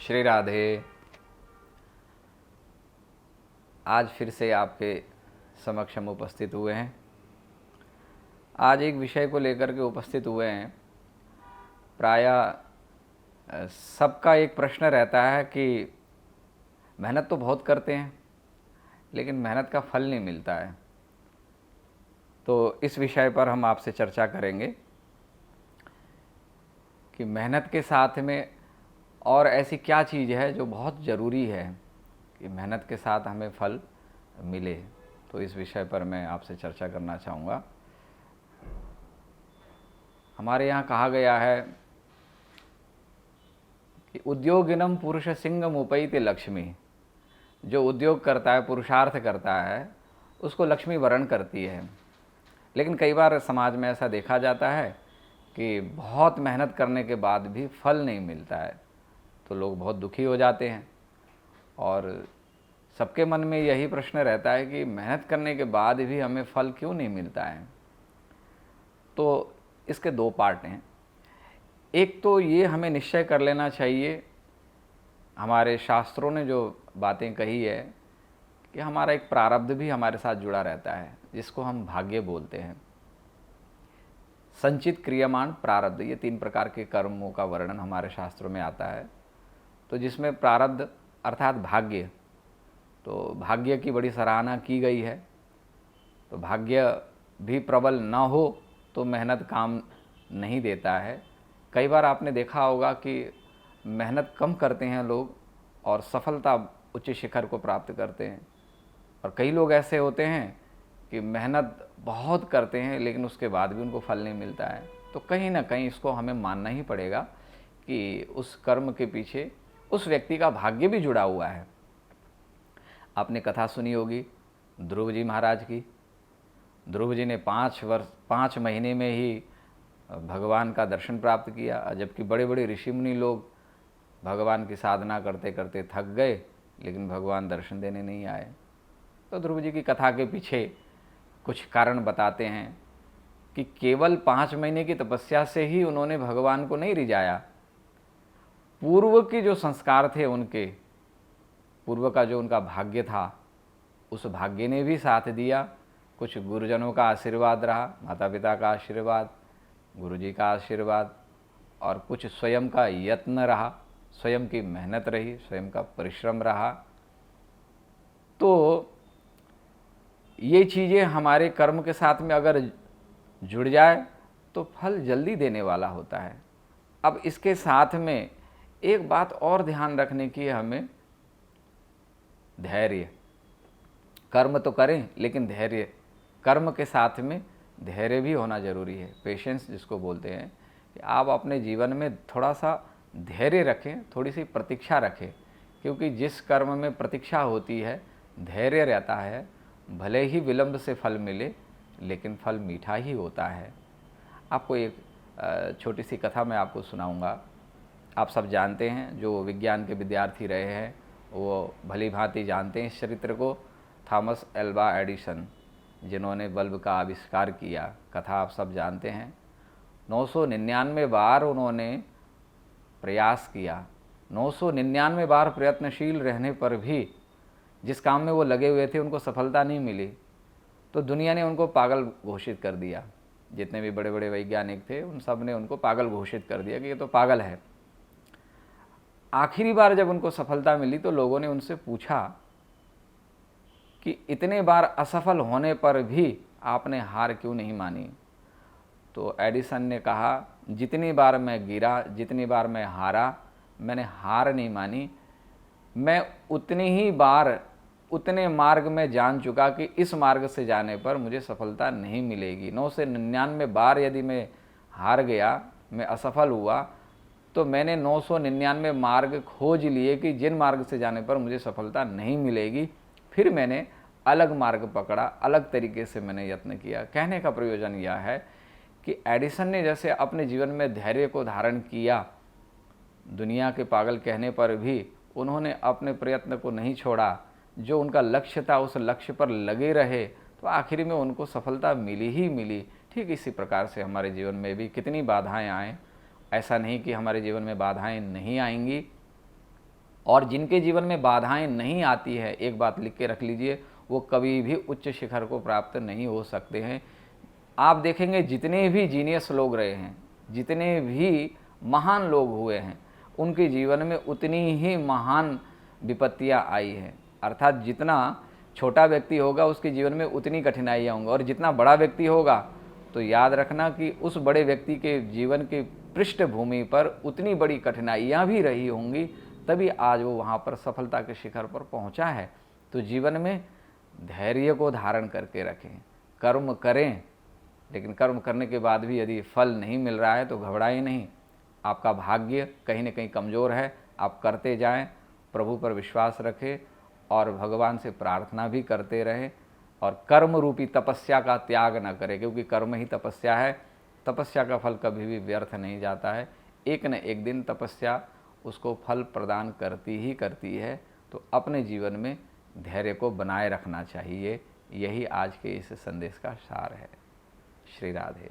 श्री राधे। आज फिर से आपके समक्ष हम उपस्थित हुए हैं। आज एक विषय को लेकर के उपस्थित हुए हैं। प्रायः सबका एक प्रश्न रहता है कि मेहनत तो बहुत करते हैं लेकिन मेहनत का फल नहीं मिलता है। तो इस विषय पर हम आपसे चर्चा करेंगे कि मेहनत के साथ में और ऐसी क्या चीज़ है जो बहुत ज़रूरी है कि मेहनत के साथ हमें फल मिले। तो इस विषय पर मैं आपसे चर्चा करना चाहूँगा। हमारे यहाँ कहा गया है कि उद्योगिनम पुरुष सिंहम उपैति लक्ष्मी। जो उद्योग करता है, पुरुषार्थ करता है, उसको लक्ष्मी वरण करती है। लेकिन कई बार समाज में ऐसा देखा जाता है कि बहुत मेहनत करने के बाद भी फल नहीं मिलता है, तो लोग बहुत दुखी हो जाते हैं। और सबके मन में यही प्रश्न रहता है कि मेहनत करने के बाद भी हमें फल क्यों नहीं मिलता है। तो इसके दो पार्ट हैं। एक तो ये हमें निश्चय कर लेना चाहिए, हमारे शास्त्रों ने जो बातें कही है कि हमारा एक प्रारब्ध भी हमारे साथ जुड़ा रहता है, जिसको हम भाग्य बोलते हैं। संचित, क्रियमाण, प्रारब्ध, ये तीन प्रकार के कर्मों का वर्णन हमारे शास्त्रों में आता है। तो जिसमें प्रारब्ध अर्थात भाग्य, तो भाग्य की बड़ी सराहना की गई है। तो भाग्य भी प्रबल न हो तो मेहनत काम नहीं देता है। कई बार आपने देखा होगा कि मेहनत कम करते हैं लोग और सफलता उच्च शिखर को प्राप्त करते हैं। और कई लोग ऐसे होते हैं कि मेहनत बहुत करते हैं लेकिन उसके बाद भी उनको फल नहीं मिलता है। तो कहीं ना कहीं इसको हमें मानना ही पड़ेगा कि उस कर्म के पीछे उस व्यक्ति का भाग्य भी जुड़ा हुआ है। आपने कथा सुनी होगी ध्रुव जी महाराज की। ध्रुव जी ने 5 महीने में ही भगवान का दर्शन प्राप्त किया, जबकि बड़े बड़े ऋषि मुनि लोग भगवान की साधना करते करते थक गए लेकिन भगवान दर्शन देने नहीं आए। तो ध्रुव जी की कथा के पीछे कुछ कारण बताते हैं कि केवल 5 महीने की तपस्या से ही उन्होंने भगवान को नहीं रिझाया। पूर्व के जो संस्कार थे, उनके पूर्व का जो उनका भाग्य था, उस भाग्य ने भी साथ दिया। कुछ गुरुजनों का आशीर्वाद रहा, माता पिता का आशीर्वाद, गुरुजी का आशीर्वाद, और कुछ स्वयं का यत्न रहा, स्वयं की मेहनत रही, स्वयं का परिश्रम रहा। तो ये चीज़ें हमारे कर्म के साथ में अगर जुड़ जाए तो फल जल्दी देने वाला होता है। अब इसके साथ में एक बात और ध्यान रखने की है हमें, धैर्य। कर्म तो करें लेकिन धैर्य, कर्म के साथ में धैर्य भी होना जरूरी है। पेशेंस जिसको बोलते हैं, कि आप अपने जीवन में थोड़ा सा धैर्य रखें, थोड़ी सी प्रतीक्षा रखें। क्योंकि जिस कर्म में प्रतीक्षा होती है, धैर्य रहता है, भले ही विलंब से फल मिले लेकिन फल मीठा ही होता है। आपको एक छोटी सी कथा मैं आपको सुनाऊंगा। आप सब जानते हैं, जो विज्ञान के विद्यार्थी रहे हैं वो भली भांति जानते हैं इस चरित्र को। थॉमस एल्वा एडिसन, जिन्होंने बल्ब का आविष्कार किया, कथा आप सब जानते हैं। 999 बार उन्होंने प्रयास किया। 999 बार प्रयत्नशील रहने पर भी जिस काम में वो लगे हुए थे उनको सफलता नहीं मिली। तो दुनिया ने उनको पागल घोषित कर दिया। जितने भी बड़े बड़े वैज्ञानिक थे उन सब ने उनको पागल घोषित कर दिया कि ये तो पागल है। आखिरी बार जब उनको सफलता मिली तो लोगों ने उनसे पूछा कि इतने बार असफल होने पर भी आपने हार क्यों नहीं मानी। तो एडिसन ने कहा, जितनी बार मैं गिरा, जितनी बार मैं हारा, मैंने हार नहीं मानी। मैं उतनी ही बार उतने मार्ग में जान चुका कि इस मार्ग से जाने पर मुझे सफलता नहीं मिलेगी। 9 से 99 बार यदि मैं हार गया, मैं असफल हुआ, तो मैंने 999 मार्ग खोज लिए कि जिन मार्ग से जाने पर मुझे सफलता नहीं मिलेगी। फिर मैंने अलग मार्ग पकड़ा, अलग तरीके से मैंने यत्न किया। कहने का प्रयोजन यह है कि एडिसन ने जैसे अपने जीवन में धैर्य को धारण किया, दुनिया के पागल कहने पर भी उन्होंने अपने प्रयत्न को नहीं छोड़ा, जो उनका लक्ष्य था उस लक्ष्य पर लगे रहे, तो आखिर में उनको सफलता मिली ही मिली। ठीक इसी प्रकार से हमारे जीवन में भी कितनी बाधाएं आएँ, ऐसा नहीं कि हमारे जीवन में बाधाएं नहीं आएंगी, और जिनके जीवन में बाधाएं नहीं आती है, एक बात लिख के रख लीजिए, वो कभी भी उच्च शिखर को प्राप्त नहीं हो सकते हैं। आप देखेंगे जितने भी जीनियस लोग रहे हैं, जितने भी महान लोग हुए हैं, उनके जीवन में उतनी ही महान विपत्तियां आई हैं। अर्थात जितना छोटा व्यक्ति होगा उसके जीवन में उतनी कठिनाइयाँ होंगी, और जितना बड़ा व्यक्ति होगा तो याद रखना कि उस बड़े व्यक्ति के जीवन के पृष्ठभूमि पर उतनी बड़ी कठिनाइयाँ भी रही होंगी, तभी आज वो वहाँ पर सफलता के शिखर पर पहुँचा है। तो जीवन में धैर्य को धारण करके रखें, कर्म करें, लेकिन कर्म करने के बाद भी यदि फल नहीं मिल रहा है तो घबराएं नहीं। आपका भाग्य कहीं न कहीं कमज़ोर है, आप करते जाएं, प्रभु पर विश्वास रखें और भगवान से प्रार्थना भी करते रहें, और कर्म रूपी तपस्या का त्याग न करें, क्योंकि कर्म ही तपस्या है। तपस्या का फल कभी भी व्यर्थ नहीं जाता है, एक न एक दिन तपस्या उसको फल प्रदान करती ही करती है। तो अपने जीवन में धैर्य को बनाए रखना चाहिए। यही आज के इस संदेश का सार है। श्री राधे।